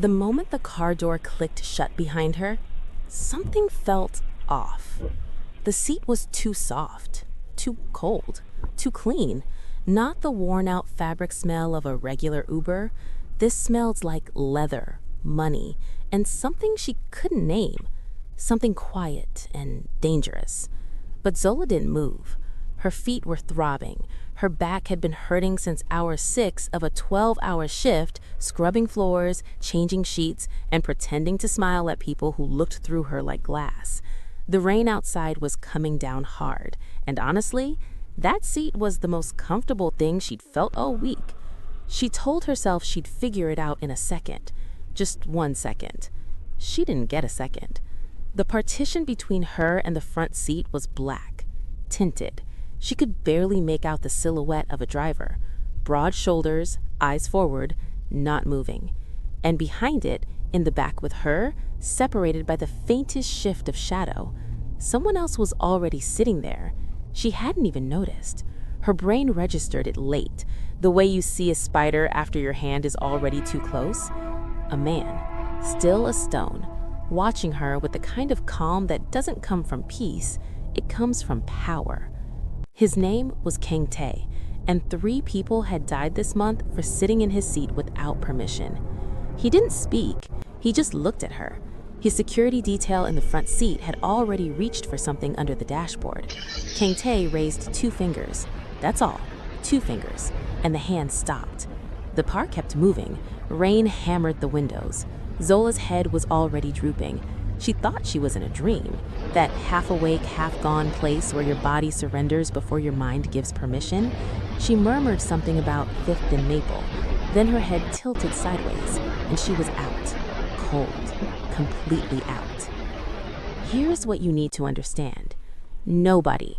The moment the car door clicked shut behind her, something felt off. The seat was too soft, too cold, too clean. Not the worn-out fabric smell of a regular Uber. This smelled like leather, money, and something she couldn't name. Something quiet and dangerous. But Zola didn't move. Her feet were throbbing. Her back had been hurting since hour 6 of a 12-hour shift, scrubbing floors, changing sheets, and pretending to smile at people who looked through her like glass. The rain outside was coming down hard, and honestly, that seat was the most comfortable thing she'd felt all week. She told herself she'd figure it out in a second. Just 1 second. She didn't get a second. The partition between her and the front seat was black, tinted. She could barely make out the silhouette of a driver. Broad shoulders, eyes forward, not moving. And behind it, in the back with her, separated by the faintest shift of shadow, someone else was already sitting there. She hadn't even noticed. Her brain registered it late, the way you see a spider after your hand is already too close. A man, still a stone, watching her with the kind of calm that doesn't come from peace, it comes from power. His name was King Tae, and 3 people had died this month for sitting in his seat without permission. He didn't speak, he just looked at her. His security detail in the front seat had already reached for something under the dashboard. King Tae raised 2 fingers. That's all, 2 fingers, and the hand stopped. The car kept moving. Rain hammered the windows. Zola's head was already drooping. She thought she was in a dream, that half-awake, half-gone place where your body surrenders before your mind gives permission. She murmured something about 5th and Maple. Then her head tilted sideways, and she was out. Cold. Completely out. Here's what you need to understand. Nobody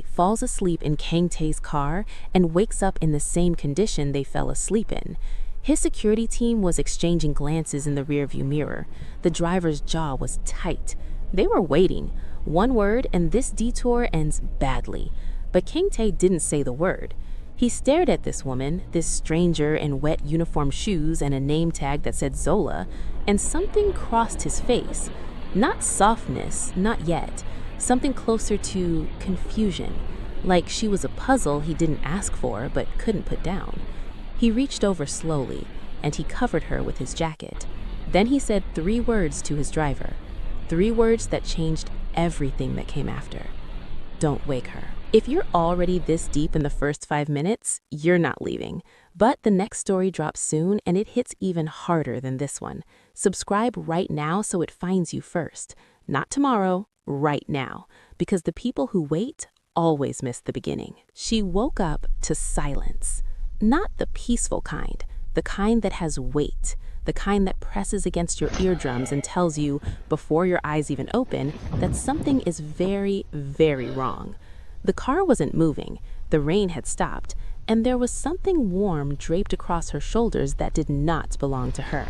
falls asleep in King Tae's car and wakes up in the same condition they fell asleep in. His security team was exchanging glances in the rearview mirror. The driver's jaw was tight. They were waiting. 1 word and this detour ends badly. But King Tae didn't say the word. He stared at this woman, this stranger in wet uniform shoes and a name tag that said Zola, and something crossed his face. Not softness, not yet. Something closer to confusion, like she was a puzzle he didn't ask for but couldn't put down. He reached over slowly, and he covered her with his jacket. Then he said 3 words to his driver, 3 words that changed everything that came after. Don't wake her. If you're already this deep in the first 5 minutes, you're not leaving. But the next story drops soon, and it hits even harder than this one. Subscribe right now so it finds you first. Not tomorrow, right now. Because the people who wait always miss the beginning. She woke up to silence. Not the peaceful kind, the kind that has weight, the kind that presses against your eardrums and tells you, before your eyes even open, that something is very, very wrong. The car wasn't moving, the rain had stopped, and there was something warm draped across her shoulders that did not belong to her.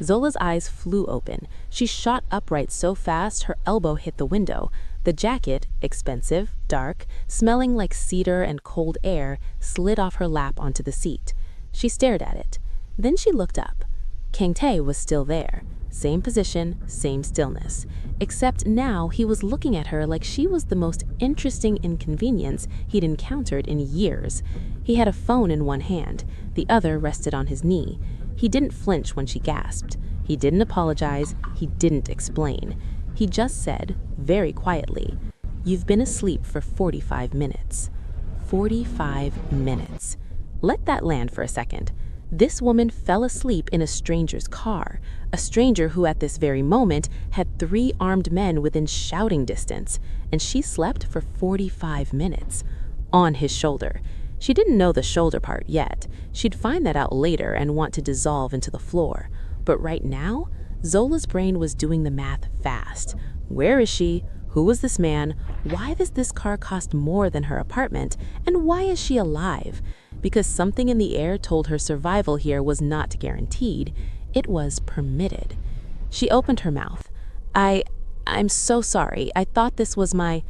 Zola's eyes flew open. She shot upright so fast her elbow hit the window. The jacket, expensive, dark, smelling like cedar and cold air, slid off her lap onto the seat. She stared at it. Then she looked up. King Tae was still there. Same position, same stillness. Except now he was looking at her like she was the most interesting inconvenience he'd encountered in years. He had a phone in one hand. The other rested on his knee. He didn't flinch when she gasped. He didn't apologize. He didn't explain. He just said, very quietly, "You've been asleep for 45 minutes. 45 minutes. Let that land for a second. This woman fell asleep in a stranger's car, a stranger who at this very moment had 3 armed men within shouting distance, and she slept for 45 minutes. On his shoulder. She didn't know the shoulder part yet. She'd find that out later and want to dissolve into the floor. But right now, Zola's brain was doing the math fast. Where is she? Who was this man? Why does this car cost more than her apartment? And why is she alive? Because something in the air told her survival here was not guaranteed. It was permitted. She opened her mouth. I'm so sorry. I thought this was my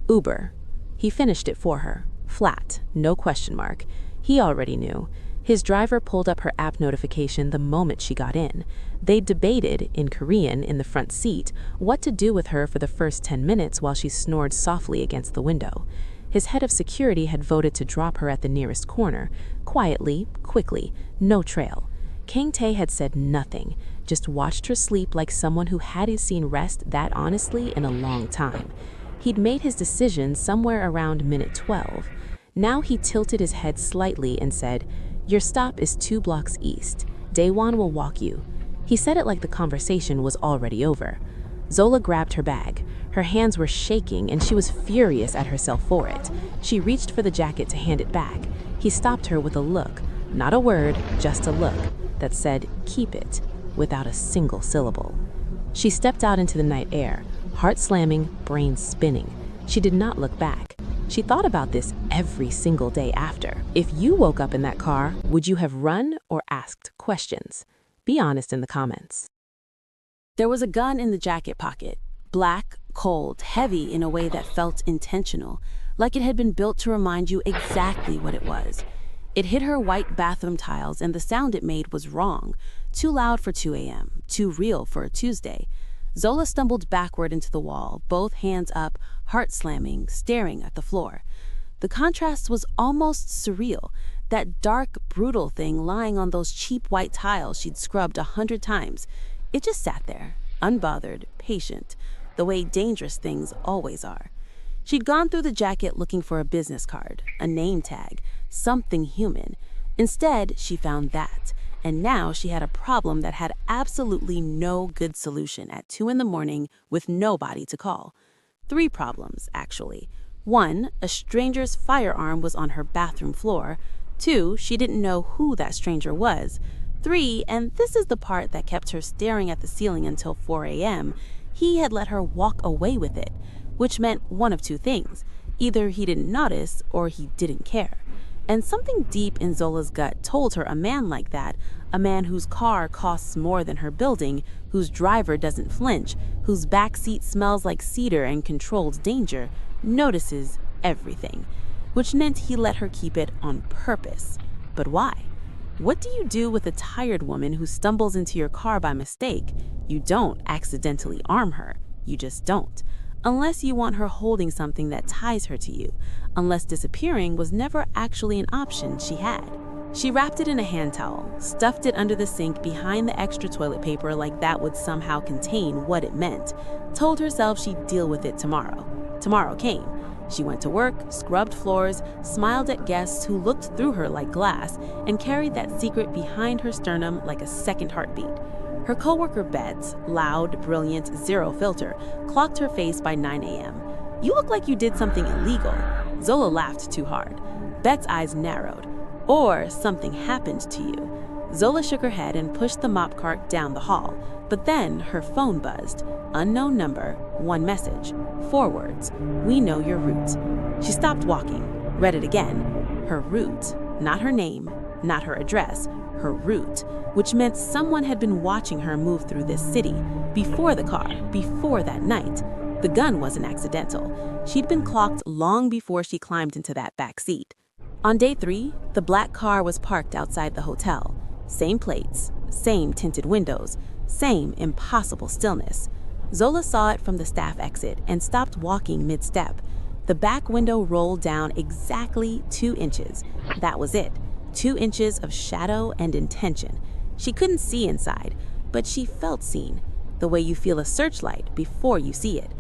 Uber. He finished it for her. Flat, no question mark. He already knew. His driver pulled up her app notification the moment she got in. They debated, in Korean, in the front seat, what to do with her for the first 10 minutes while she snored softly against the window. His head of security had voted to drop her at the nearest corner, quietly, quickly, no trail. Kang Tae had said nothing, just watched her sleep like someone who hadn't seen rest that honestly in a long time. He'd made his decision somewhere around minute 12. Now he tilted his head slightly and said, "Your stop is 2 blocks east. Daewon will walk you." He said it like the conversation was already over. Zola grabbed her bag. Her hands were shaking and she was furious at herself for it. She reached for the jacket to hand it back. He stopped her with a look, not a word, just a look, that said, "Keep it," without a single syllable. She stepped out into the night air, heart slamming, brain spinning. She did not look back. She thought about this every single day after. If you woke up in that car, would you have run or asked questions? Be honest in the comments. There was a gun in the jacket pocket. Black, cold, heavy in a way that felt intentional, like it had been built to remind you exactly what it was. It hit her white bathroom tiles and the sound it made was wrong. Too loud for 2 a.m., too real for a Tuesday. Zola stumbled backward into the wall, both hands up, heart slamming, staring at the floor. The contrast was almost surreal. That dark, brutal thing lying on those cheap white tiles she'd scrubbed 100 times. It just sat there, unbothered, patient, the way dangerous things always are. She'd gone through the jacket looking for a business card, a name tag, something human. Instead, she found that. And now she had a problem that had absolutely no good solution at 2 in the morning with nobody to call. 3 problems, actually. 1, a stranger's firearm was on her bathroom floor. 2, she didn't know who that stranger was. 3, and this is the part that kept her staring at the ceiling until 4 a.m., he had let her walk away with it, which meant one of 2 things. Either he didn't notice or he didn't care. And something deep in Zola's gut told her a man like that, a man whose car costs more than her building, whose driver doesn't flinch, whose backseat smells like cedar and controlled danger, notices everything, which meant he let her keep it on purpose. But why? What do you do with a tired woman who stumbles into your car by mistake? You don't accidentally arm her. You just don't. Unless you want her holding something that ties her to you. Unless disappearing was never actually an option she had. She wrapped it in a hand towel, stuffed it under the sink behind the extra toilet paper like that would somehow contain what it meant, told herself she'd deal with it tomorrow. Tomorrow came. She went to work, scrubbed floors, smiled at guests who looked through her like glass, and carried that secret behind her sternum like a second heartbeat. Her coworker Bets, loud, brilliant, zero filter, clocked her face by 9 a.m. "You look like you did something illegal." Zola laughed too hard. Bet's eyes narrowed. "Or something happened to you." Zola shook her head and pushed the mop cart down the hall. But then her phone buzzed. Unknown number, 1 message, 4 words. "We know your route." She stopped walking, read it again. Her route, not her name, not her address, her route, which meant someone had been watching her move through this city, before the car, before that night. The gun wasn't accidental. She'd been clocked long before she climbed into that back seat. On day 3, the black car was parked outside the hotel. Same plates, same tinted windows, same impossible stillness. Zola saw it from the staff exit and stopped walking mid-step. The back window rolled down exactly 2 inches. That was it. 2 inches of shadow and intention. She couldn't see inside, but she felt seen, the way you feel a searchlight before you see it.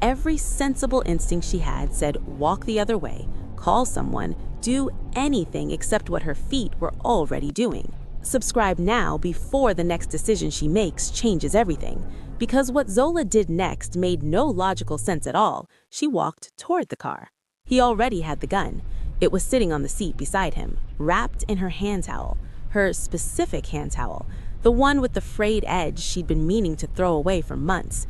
Every sensible instinct she had said walk the other way, call someone, do anything except what her feet were already doing. Subscribe now before the next decision she makes changes everything. Because what Zola did next made no logical sense at all. She walked toward the car. He already had the gun. It was sitting on the seat beside him, wrapped in her hand towel, her specific hand towel, the one with the frayed edge she'd been meaning to throw away for months.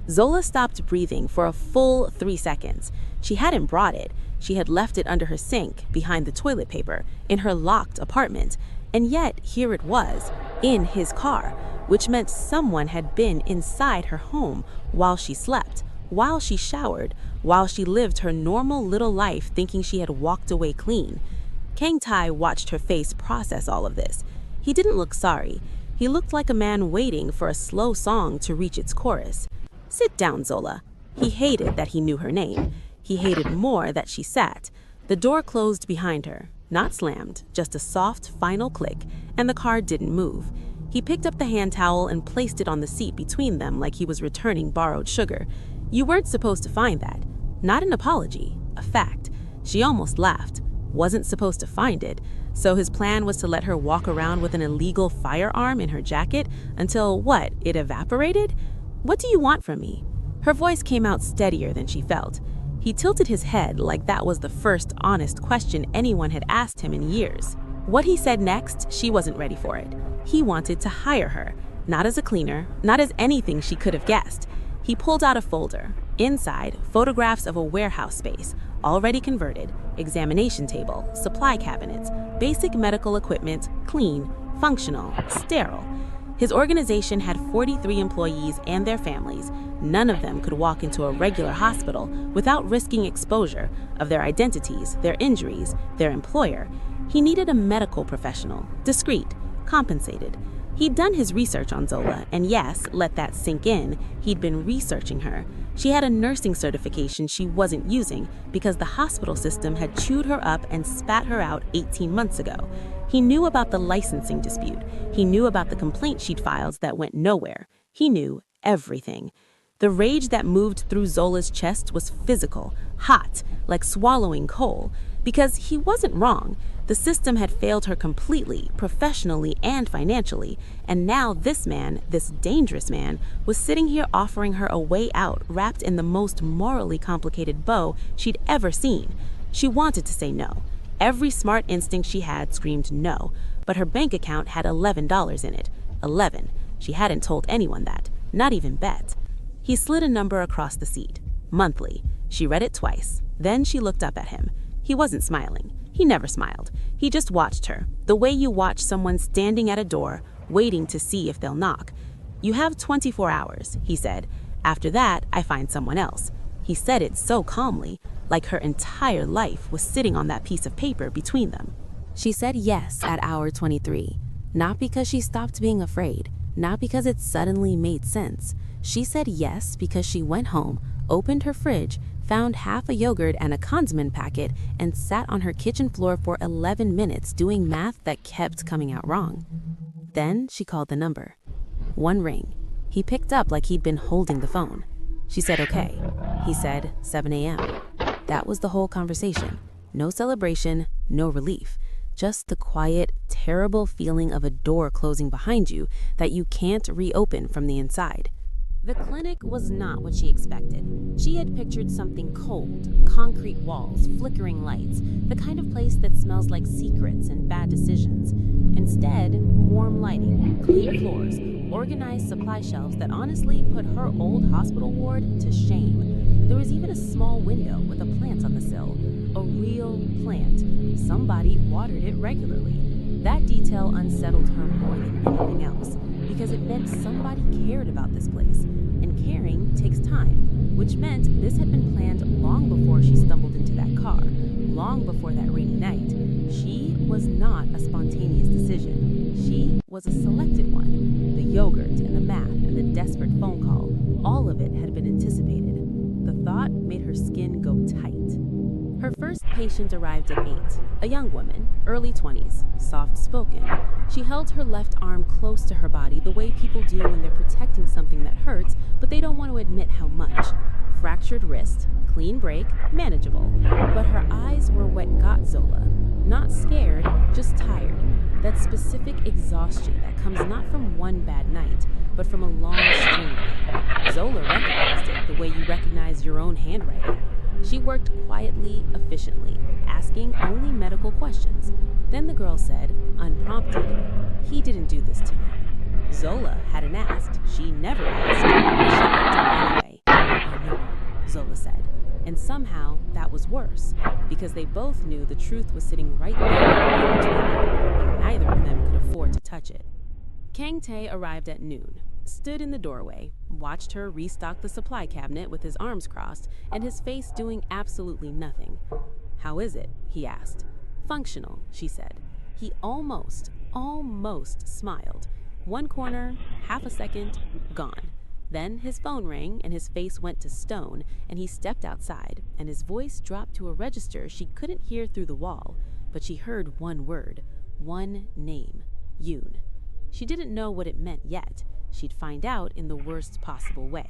Zola stopped breathing for a full 3 seconds. She hadn't brought it. She had left it under her sink, behind the toilet paper, in her locked apartment. And yet, here it was, in his car, which meant someone had been inside her home while she slept, while she showered, while she lived her normal little life thinking she had walked away clean. Kang Tai watched her face process all of this. He didn't look sorry. He looked like a man waiting for a slow song to reach its chorus. "Sit down, Zola." He hated that he knew her name. He hated more that she sat. The door closed behind her, not slammed, just a soft final click, and the car didn't move. He picked up the hand towel and placed it on the seat between them like he was returning borrowed sugar. You weren't supposed to find that. Not an apology, a fact. She almost laughed. Wasn't supposed to find it. So his plan was to let her walk around with an illegal firearm in her jacket until, what, it evaporated? "What do you want from me?" Her voice came out steadier than she felt. He tilted his head like that was the first honest question anyone had asked him in years. What he said next, she wasn't ready for it. He wanted to hire her, not as a cleaner, not as anything she could have guessed. He pulled out a folder. Inside, photographs of a warehouse space, already converted, examination table, supply cabinets, basic medical equipment, clean, functional, sterile. His organization had 43 employees and their families. None of them could walk into a regular hospital without risking exposure of their identities, their injuries, their employer. He needed a medical professional, discreet, compensated. He'd done his research on Zola, and yes, let that sink in, he'd been researching her. She had a nursing certification she wasn't using because the hospital system had chewed her up and spat her out 18 months ago. He knew about the licensing dispute. He knew about the complaint she'd filed that went nowhere. He knew everything. The rage that moved through Zola's chest was physical, hot, like swallowing coal. Because he wasn't wrong. The system had failed her completely, professionally and financially, and now this man, this dangerous man, was sitting here offering her a way out wrapped in the most morally complicated bow she'd ever seen. She wanted to say no. Every smart instinct she had screamed no, but her bank account had $11 in it. 11. She hadn't told anyone that, not even Bet. He slid a number across the seat. Monthly. She read it twice. Then she looked up at him. He wasn't smiling. He never smiled. He just watched her, the way you watch someone standing at a door, waiting to see if they'll knock. "You have 24 hours, he said. "After that, I find someone else." He said it so calmly, like her entire life was sitting on that piece of paper between them. She said yes at hour 23, not because she stopped being afraid, not because it suddenly made sense. She said yes because she went home, opened her fridge, found half a yogurt and a Consman packet, and sat on her kitchen floor for 11 minutes doing math that kept coming out wrong. Then she called the number. One ring. He picked up like he'd been holding the phone. She said okay. He said 7 a.m. That was the whole conversation. No celebration, no relief. Just the quiet, terrible feeling of a door closing behind you that you can't reopen from the inside. The clinic was not what she expected. She had pictured something cold, concrete walls, flickering lights, the kind of place that smells like secrets and bad decisions. Instead, warm lighting, clean floors, organized supply shelves that honestly put her old hospital ward to shame. There was even a small window with a plant on the sill. A real plant. Somebody watered it regularly. That detail unsettled her more than anything else, because it meant somebody cared about this place. And caring takes time, which meant this had been planned long before she stumbled into that car, long before that rainy night. She was not a spontaneous decision. She was a selected one. The yogurt and the math and the desperate phone call, all of it had been anticipated. The thought made her skin go tight. Her first patient arrived at 8, a young woman, early 20s, soft-spoken. She held her left arm close to her body the way people do when they're protecting something that hurts, but they don't want to admit how much. Fractured wrist, clean break, manageable. But her eyes were what got Zola. Not scared, just tired. That specific exhaustion that comes not from one bad night, but from a long string of them. Zola recognized it the way you recognize your own handwriting. She worked quietly, efficiently, asking only medical questions. Then the girl said, unprompted, "He didn't do this to me." Zola hadn't asked. She never asked. But she looked up anyway. "I know," Zola said. And somehow that was worse, because they both knew the truth was sitting right there in between them, and neither of them could afford to touch it. Kang Tae arrived at noon, stood in the doorway, watched her restock the supply cabinet with his arms crossed and his face doing absolutely nothing. "How is it?" he asked. Functional, she said. He almost smiled. One corner, half a second, gone. Then his phone rang and his face went to stone, and he stepped outside, and his voice dropped to a register she couldn't hear through the wall, but she heard one word, one name, Yoon. She didn't know what it meant yet. She'd find out in the worst possible way.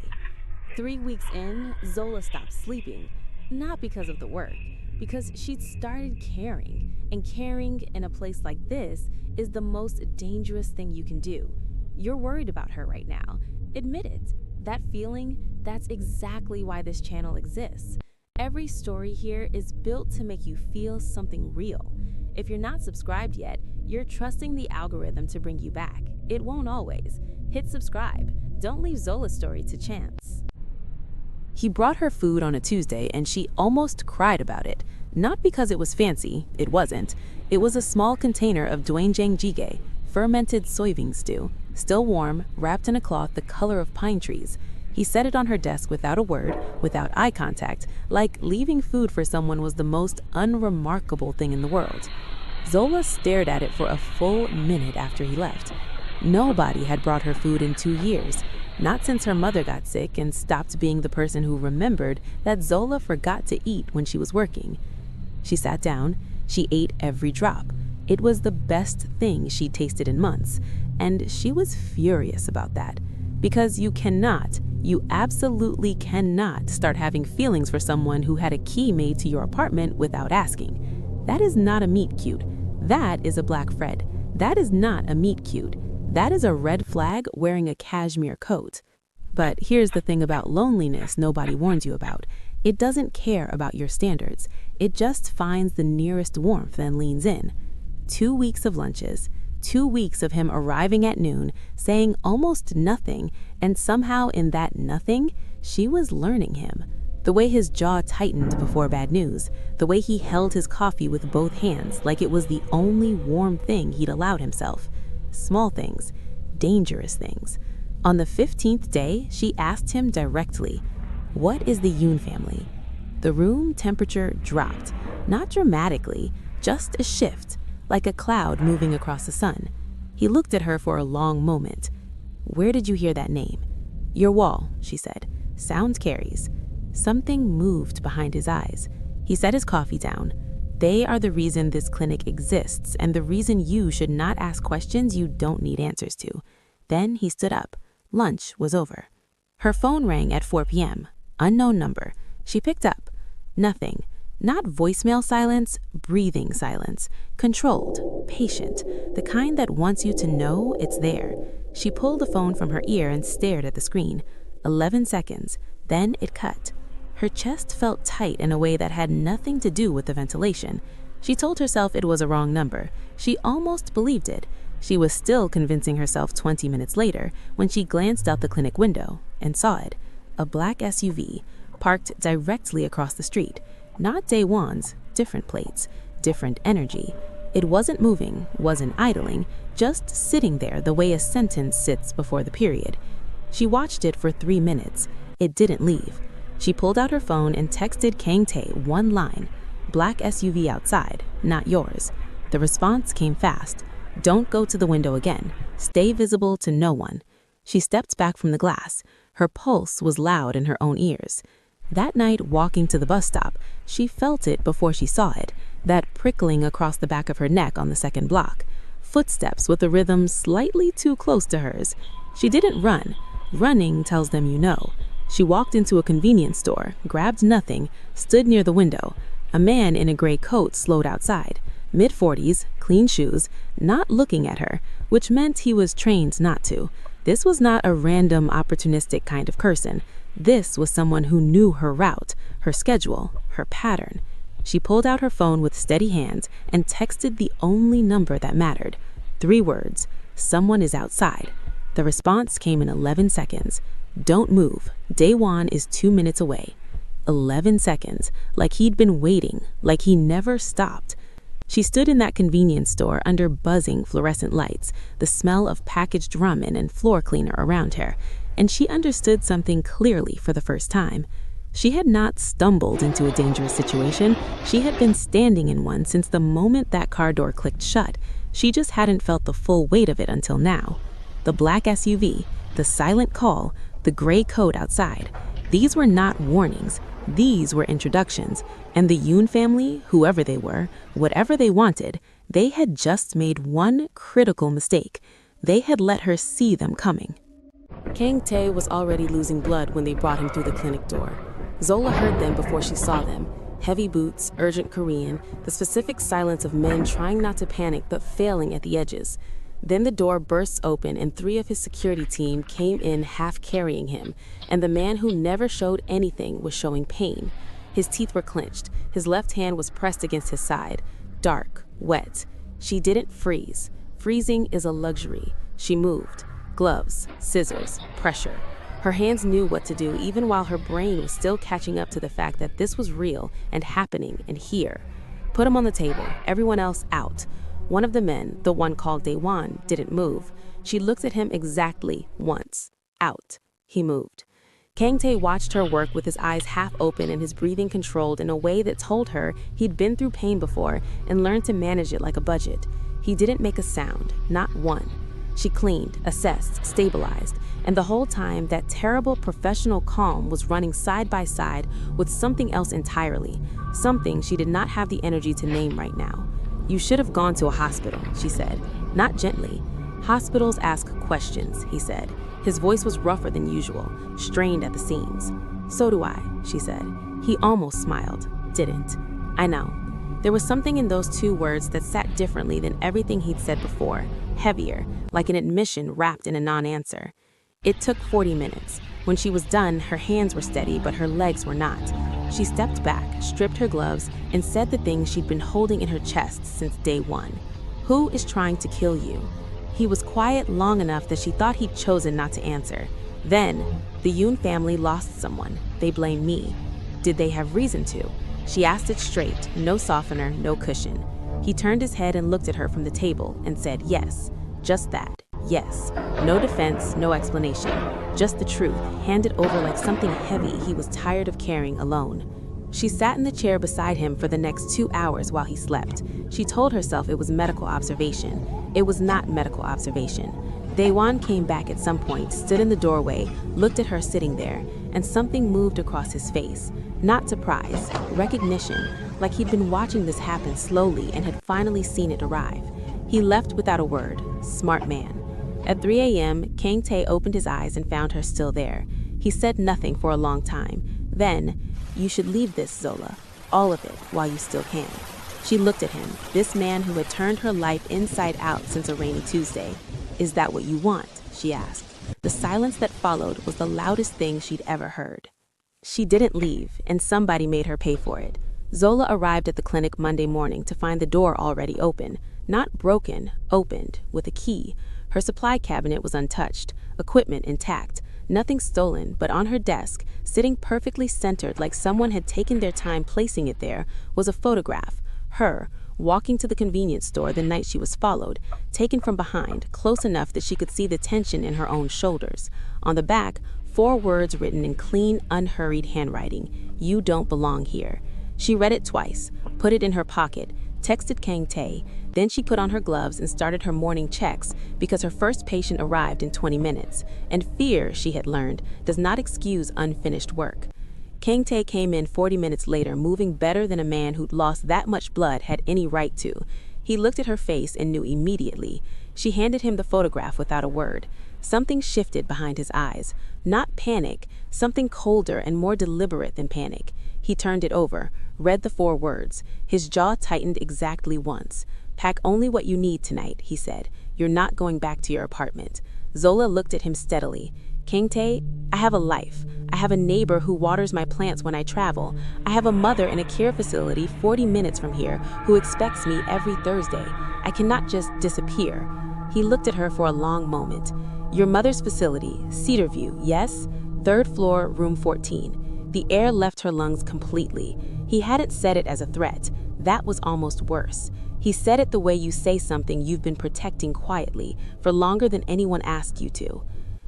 3 weeks in, Zola stopped sleeping, not because of the work, because she'd started caring, and caring in a place like this is the most dangerous thing you can do. You're worried about her right now. Admit it. That feeling, that's exactly why this channel exists. Every story here is built to make you feel something real. If you're not subscribed yet, you're trusting the algorithm to bring you back. It won't always. Hit subscribe. Don't leave Zola's story to chance. He brought her food on a Tuesday and she almost cried about it. Not because it was fancy, it wasn't. It was a small container of doenjang jjigae, fermented soybean stew, still warm, wrapped in a cloth the color of pine trees. He set it on her desk without a word, without eye contact, like leaving food for someone was the most unremarkable thing in the world. Zola stared at it for a full minute after he left. Nobody had brought her food in 2 years, not since her mother got sick and stopped being the person who remembered that Zola forgot to eat when she was working. She sat down. She ate every drop. It was the best thing she'd tasted in months, and she was furious about that. Because you absolutely cannot start having feelings for someone who had a key made to your apartment without asking. That is not a meet cute. That is a black Fred. That is not a meet cute. That is a red flag wearing a cashmere coat. But here's the thing about loneliness nobody warns you about. It doesn't care about your standards. It just finds the nearest warmth and leans in. 2 weeks of lunches, 2 weeks of him arriving at noon, saying almost nothing, and somehow in that nothing, she was learning him. The way his jaw tightened before bad news, the way he held his coffee with both hands like it was the only warm thing he'd allowed himself. Small things, dangerous things. On the 15th day, she asked him directly, "What is the Yoon family?" The room temperature dropped, not dramatically, just a shift, like a cloud moving across the sun. He looked at her for a long moment. "Where did you hear that name?" "Your wall," she said. "Sound carries." Something moved behind his eyes. He set his coffee down. They are the reason this clinic exists and the reason you should not ask questions you don't need answers to. Then he stood up. Lunch was over. Her phone rang at 4 p.m. Unknown number. She picked up. Nothing. Not voicemail silence, breathing silence. Controlled, patient, the kind that wants you to know it's there. She pulled the phone from her ear and stared at the screen. 11 seconds. Then it cut. Her chest felt tight in a way that had nothing to do with the ventilation. She told herself it was a wrong number. She almost believed it. She was still convincing herself 20 minutes later when she glanced out the clinic window and saw it. A black SUV, parked directly across the street. Not Daewon's, different plates, different energy. It wasn't moving, wasn't idling, just sitting there the way a sentence sits before the period. She watched it for 3 minutes. It didn't leave. She pulled out her phone and texted Kang Tae one line. "Black SUV outside, not yours." The response came fast. "Don't go to the window again. Stay visible to no one." She stepped back from the glass. Her pulse was loud in her own ears. That night, walking to the bus stop, she felt it before she saw it, that prickling across the back of her neck on the second block. Footsteps with a rhythm slightly too close to hers. She didn't run. Running tells them you know. She walked into a convenience store, grabbed nothing, stood near the window. A man in a gray coat slowed outside. Mid-40s, clean shoes, not looking at her, which meant he was trained not to. This was not a random, opportunistic kind of person. This was someone who knew her route, her schedule, her pattern. She pulled out her phone with steady hands and texted the only number that mattered. 3 words, "Someone is outside." The response came in 11 seconds. "Don't move. Daewon is 2 minutes away." 11 seconds, like he'd been waiting, like he never stopped. She stood in that convenience store under buzzing fluorescent lights, the smell of packaged ramen and floor cleaner around her, and she understood something clearly for the first time. She had not stumbled into a dangerous situation. She had been standing in one since the moment that car door clicked shut. She just hadn't felt the full weight of it until now. The black SUV, the silent call, the gray coat outside. These were not warnings. These were introductions. And the Yoon family, whoever they were, whatever they wanted, they had just made one critical mistake. They had let her see them coming. Kang Tae was already losing blood when they brought him through the clinic door. Zola heard them before she saw them. Heavy boots, urgent Korean, the specific silence of men trying not to panic but failing at the edges. Then the door bursts open and 3 of his security team came in half carrying him, and the man who never showed anything was showing pain. His teeth were clenched, his left hand was pressed against his side. Dark, wet. She didn't freeze. Freezing is a luxury. She moved. Gloves, scissors, pressure. Her hands knew what to do even while her brain was still catching up to the fact that this was real and happening and here. Put him on the table, everyone else out. One of the men, the one called Daewon, didn't move. She looked at him exactly once. Out. He moved. Kang Tae watched her work with his eyes half open and his breathing controlled in a way that told her he'd been through pain before and learned to manage it like a budget. He didn't make a sound, not one. She cleaned, assessed, stabilized, and the whole time that terrible professional calm was running side by side with something else entirely, something she did not have the energy to name right now. You should have gone to a hospital, she said, not gently. Hospitals ask questions, he said. His voice was rougher than usual, strained at the seams. So do I, she said. He almost smiled, didn't. I know. There was something in those 2 words that sat differently than everything he'd said before, heavier, like an admission wrapped in a non-answer. It took 40 minutes. When she was done, her hands were steady, but her legs were not. She stepped back, stripped her gloves, and said the things she'd been holding in her chest since day 1. Who is trying to kill you? He was quiet long enough that she thought he'd chosen not to answer. Then, the Yoon family lost someone. They blame me. Did they have reason to? She asked it straight, no softener, no cushion. He turned his head and looked at her from the table and said yes. Just that, yes. No defense, no explanation. Just the truth, handed over like something heavy he was tired of carrying alone. She sat in the chair beside him for the next 2 hours while he slept. She told herself it was medical observation. It was not medical observation. Daewon came back at some point, stood in the doorway, looked at her sitting there, and something moved across his face. Not surprise, recognition, like he'd been watching this happen slowly and had finally seen it arrive. He left without a word. Smart man. At 3 a.m., Kang Tae opened his eyes and found her still there. He said nothing for a long time. Then, you should leave this, Zola. All of it, while you still can. She looked at him, this man who had turned her life inside out since a rainy Tuesday. Is that what you want? She asked. The silence that followed was the loudest thing she'd ever heard. She didn't leave, and somebody made her pay for it. Zola arrived at the clinic Monday morning to find the door already open. Not broken, opened, with a key. Her supply cabinet was untouched, equipment intact, nothing stolen, but on her desk, sitting perfectly centered like someone had taken their time placing it there, was a photograph. Her, walking to the convenience store the night she was followed, taken from behind, close enough that she could see the tension in her own shoulders. On the back, 4 words written in clean, unhurried handwriting, "You don't belong here." She read it twice, put it in her pocket, texted Kang Tae, then she put on her gloves and started her morning checks because her first patient arrived in 20 minutes, and fear, she had learned, does not excuse unfinished work. Kang Tae came in 40 minutes later, moving better than a man who'd lost that much blood had any right to. He looked at her face and knew immediately. She handed him the photograph without a word. Something shifted behind his eyes. Not panic, something colder and more deliberate than panic. He turned it over, read the 4 words. His jaw tightened exactly once. "Pack only what you need tonight," he said. "You're not going back to your apartment." Zola looked at him steadily. "Kang Tae, I have a life. I have a neighbor who waters my plants when I travel. I have a mother in a care facility 40 minutes from here who expects me every Thursday. I cannot just disappear." He looked at her for a long moment. "Your mother's facility, Cedarview, yes? 3rd floor, room 14. The air left her lungs completely. He hadn't said it as a threat. That was almost worse. He said it the way you say something you've been protecting quietly for longer than anyone asked you to.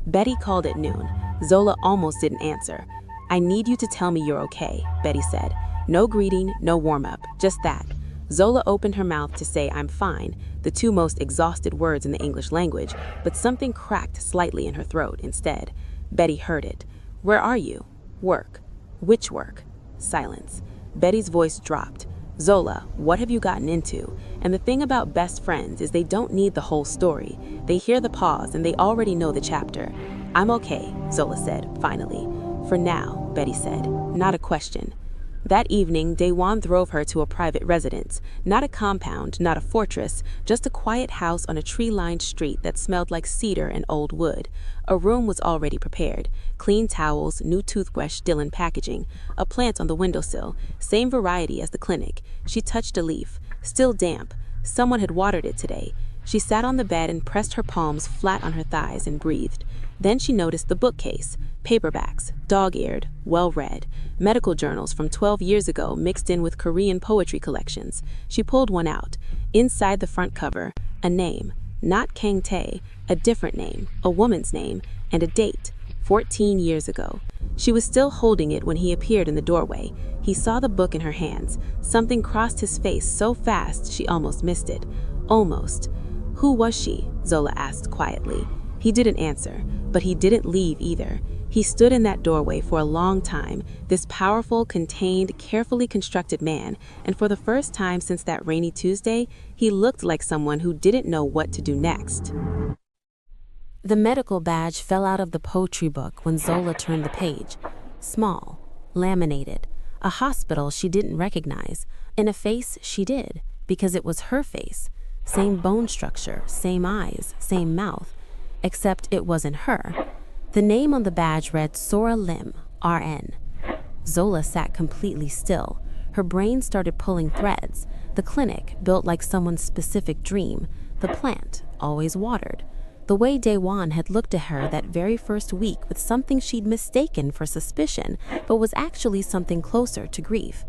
Betty called at noon. Zola almost didn't answer. I need you to tell me you're okay, Betty said. No greeting, no warm-up, just that. Zola opened her mouth to say, I'm fine, the two most exhausted words in the English language, but something cracked slightly in her throat instead. Betty heard it. Where are you? Work. Which work? Silence. Betty's voice dropped. Zola, what have you gotten into? And the thing about best friends is they don't need the whole story. They hear the pause and they already know the chapter. I'm okay, Zola said, finally. For now, Betty said, not a question. That evening, Daewon drove her to a private residence. Not a compound, not a fortress, just a quiet house on a tree-lined street that smelled like cedar and old wood. A room was already prepared. Clean towels, new toothbrush still in packaging, a plant on the windowsill, same variety as the clinic. She touched a leaf, still damp. Someone had watered it today. She sat on the bed and pressed her palms flat on her thighs and breathed. Then she noticed the bookcase. Paperbacks, dog-eared, well-read, medical journals from 12 years ago mixed in with Korean poetry collections. She pulled one out. Inside the front cover, a name, not Kang Tae, a different name, a woman's name, and a date, 14 years ago. She was still holding it when he appeared in the doorway. He saw the book in her hands. Something crossed his face so fast she almost missed it. Almost. Who was she? Zola asked quietly. He didn't answer, but he didn't leave either. He stood in that doorway for a long time, this powerful, contained, carefully constructed man, and for the first time since that rainy Tuesday, he looked like someone who didn't know what to do next. The medical badge fell out of the poetry book when Zola turned the page. Small, laminated, a hospital she didn't recognize, and a face she did, because it was her face. Same bone structure, same eyes, same mouth, except it wasn't her. The name on the badge read Sora Lim, RN. Zola sat completely still. Her brain started pulling threads. The clinic, built like someone's specific dream. The plant, always watered. The way Daewon had looked at her that very first week with something she'd mistaken for suspicion, but was actually something closer to grief.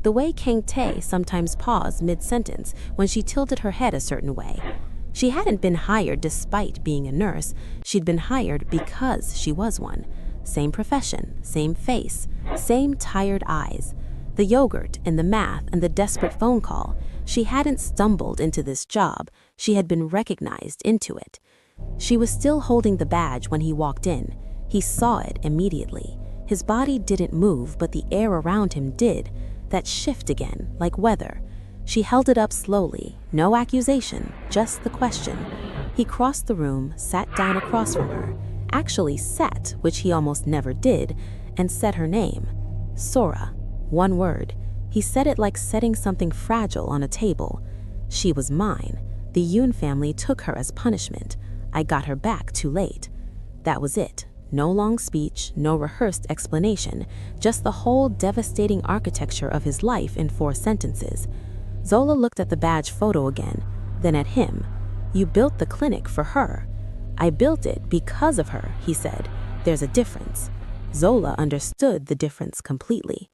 The way Kang Tae sometimes paused mid-sentence when she tilted her head a certain way. She hadn't been hired despite being a nurse. She'd been hired because she was one. Same profession, same face, same tired eyes. The yogurt and the math and the desperate phone call. She hadn't stumbled into this job. She had been recognized into it. She was still holding the badge when he walked in. He saw it immediately. His body didn't move, but the air around him did. That shift again, like weather. She held it up slowly, no accusation, just the question. He crossed the room, sat down across from her, actually sat, which he almost never did, and said her name. Sora. One word. He said it like setting something fragile on a table. She was mine. The Yoon family took her as punishment. I got her back too late. That was it. No long speech, no rehearsed explanation, just the whole devastating architecture of his life in 4 sentences. Zola looked at the badge photo again, then at him. You built the clinic for her. I built it because of her, he said. There's a difference. Zola understood the difference completely.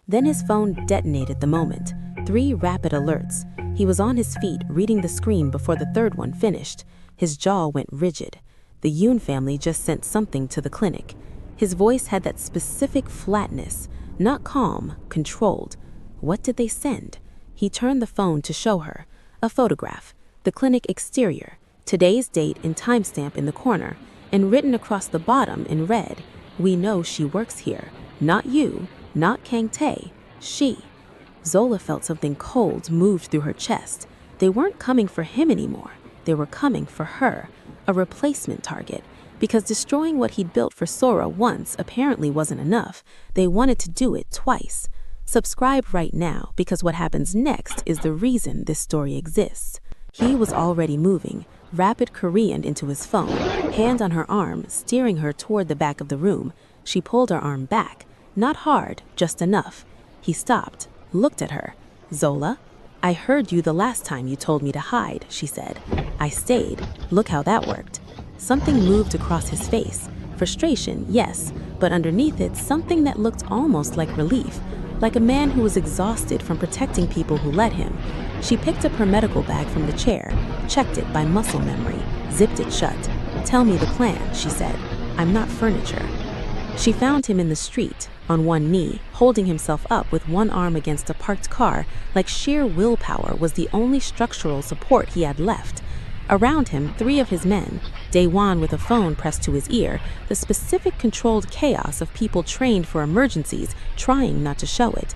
Then his phone detonated the moment. 3 rapid alerts. He was on his feet, reading the screen before the 3rd one finished. His jaw went rigid. The Yoon family just sent something to the clinic. His voice had that specific flatness, not calm, controlled. What did they send? He turned the phone to show her. A photograph, the clinic exterior, today's date and timestamp in the corner, and written across the bottom in red, we know she works here. Not you, not Kang Tae, she. Zola felt something cold move through her chest. They weren't coming for him anymore. They were coming for her, a replacement target. Because destroying what he'd built for Sora once apparently wasn't enough. They wanted to do it twice. Subscribe right now, because what happens next is the reason this story exists. He was already moving, rapid Korean into his phone, hand on her arm, steering her toward the back of the room. She pulled her arm back. Not hard, just enough. He stopped, looked at her. Zola? I heard you the last time you told me to hide, she said. I stayed. Look how that worked. Something moved across his face. Frustration, yes, but underneath it, something that looked almost like relief. Like a man who was exhausted from protecting people who let him. She picked up her medical bag from the chair, checked it by muscle memory, zipped it shut. Tell me the plan, she said. I'm not furniture. She found him in the street, on one knee, holding himself up with one arm against a parked car, like sheer willpower was the only structural support he had left. Around him, 3 of his men, Daewon with a phone pressed to his ear, the specific controlled chaos of people trained for emergencies, trying not to show it.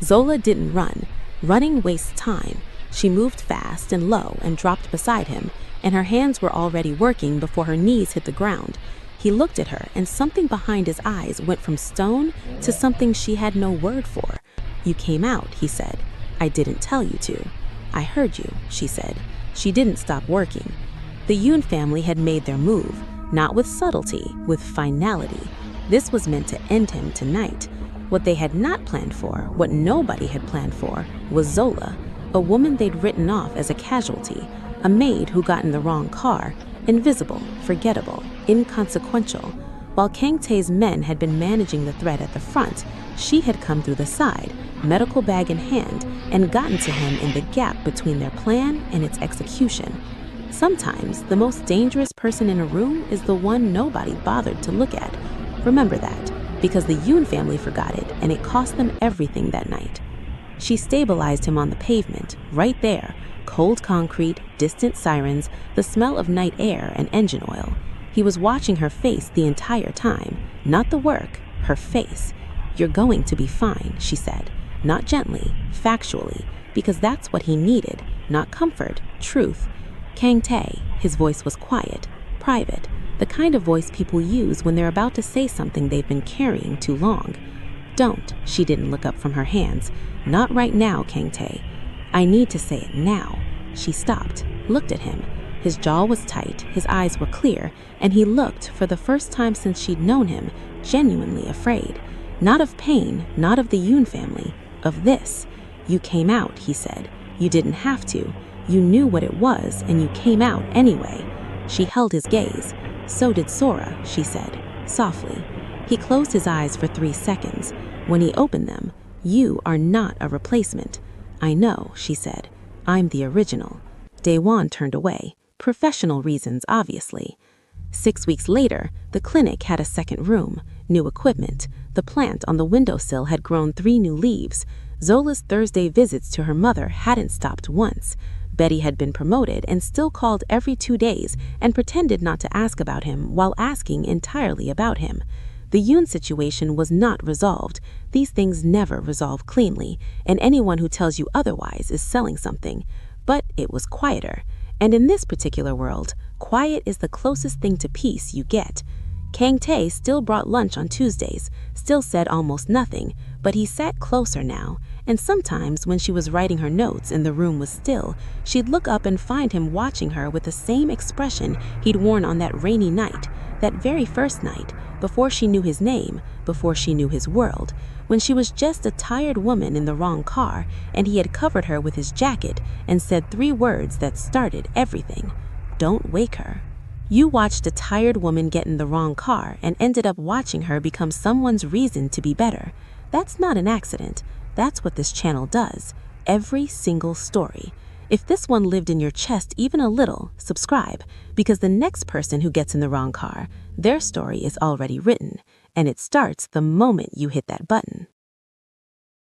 Zola didn't run. Running wastes time. She moved fast and low and dropped beside him, and her hands were already working before her knees hit the ground. He looked at her, and something behind his eyes went from stone to something she had no word for. "You came out," he said. "I didn't tell you to." "I heard you," she said. She didn't stop working. The Yoon family had made their move, not with subtlety, with finality. This was meant to end him tonight. What they had not planned for, what nobody had planned for, was Zola, a woman they'd written off as a casualty, a maid who got in the wrong car, invisible, forgettable, inconsequential. While Kang Tae's men had been managing the threat at the front, she had come through the side, medical bag in hand, and gotten to him in the gap between their plan and its execution. Sometimes, the most dangerous person in a room is the one nobody bothered to look at. Remember that, because the Yoon family forgot it, and it cost them everything that night. She stabilized him on the pavement, right there. Cold concrete, distant sirens, the smell of night air and engine oil. He was watching her face the entire time, not the work, her face. "You're going to be fine," she said, not gently, factually, because that's what he needed, not comfort, truth. Kang Tae, his voice was quiet, private, the kind of voice people use when they're about to say something they've been carrying too long. "Don't," she didn't look up from her hands. "Not right now, Kang Tae. I need to say it now." She stopped, looked at him. His jaw was tight, his eyes were clear, and he looked, for the first time since she'd known him, genuinely afraid. Not of pain, not of the Yoon family, of this. "You came out," he said. "You didn't have to. You knew what it was, and you came out anyway." She held his gaze. "So did Sora," she said, softly. He closed his eyes for 3 seconds. When he opened them, "You are not a replacement." "I know," she said. "I'm the original." Daewon turned away. Professional reasons, obviously. 6 weeks later, the clinic had a second room, new equipment. The plant on the windowsill had grown 3 new leaves. Zola's Thursday visits to her mother hadn't stopped once. Betty had been promoted and still called every 2 days and pretended not to ask about him while asking entirely about him. The Yoon situation was not resolved. These things never resolve cleanly, and anyone who tells you otherwise is selling something. But it was quieter. And in this particular world, quiet is the closest thing to peace you get. Kang Tae still brought lunch on Tuesdays, still said almost nothing, but he sat closer now, and sometimes when she was writing her notes and the room was still, she'd look up and find him watching her with the same expression he'd worn on that rainy night, that very first night, before she knew his name, before she knew his world, when she was just a tired woman in the wrong car, and he had covered her with his jacket and said 3 words that started everything. "Don't wake her." You watched a tired woman get in the wrong car and ended up watching her become someone's reason to be better. That's not an accident. That's what this channel does. Every single story. If this one lived in your chest even a little, subscribe, because the next person who gets in the wrong car, their story is already written, and it starts the moment you hit that button.